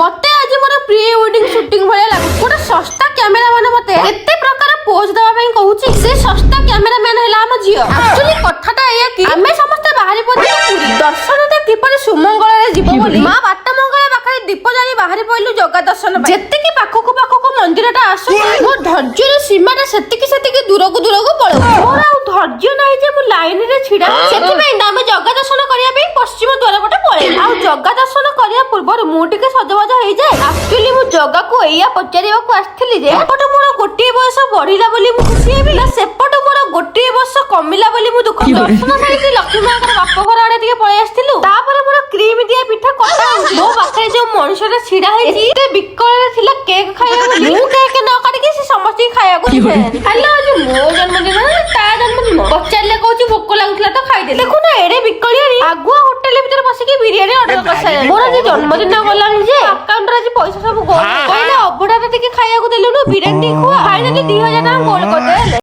मते आज मोर pre wedding shooting भले लागु गोटे सस्ता कैमरामैन मते एते प्रकार पोज दवा पई कहूची से सस्ता कैमरामैन हैला हम जियो एक्चुअली कथाटा एया कि हमें समस्त बाहरी पड़िलु पुरी दर्शनते किपरि सुमंगल रे जीव बोली मां बाट मंगल पाखरे दीप जाली बाहरी पइलु जगा दर्शन जेते कि पाखकु पाखकु मंदिरटा आसु मो धैर्य सीमाटा सेतिकी दूरकु पळो मोर आ धैर्य नाही जे मु लाइन रे छिडा सेति पई हम जगा दर्शन करिया पई पश्चिम द्वार पटे पळे आ जगा दर्शन करिया पूर्व मु टिके सजबाज हो जाए एक्चुअली मु जगा को एया पचारिबा को आस्थिली जे एपट मोर गोटे बयस बढ़िला बोली मु खुशी हेबी ना सेपट मोर गोटे वर्ष कमिला बोली मु दुख दर्शन साइकी लक्ष्मी माकर बाप घर आडे टिके पळे आस्थिलु तापर मोर क्रीम दिया पिठा कटा मो पाखरे जो मनुष्यटा छिडा हेची ते बिकल रे थिला केक खाया बोली मु केक न काटी से समस्त खाया को दे हल्ला जो मो जन्मदिन ता जन्मदिन पचारले कहूची भोक लागुतला तो खाइ दे देखु ना एडे बिकलिया आगुआ होटल भीतर बसिकी बिरयानी ऑर्डर करसा मोर आज जन्मदिन गलानी जे अकाउंट रे आज पैसा सब गोल कहले अबडा टिके खाया को देलु न बिरयानी खुआ फाइनली 2000 टका गोल कर दे।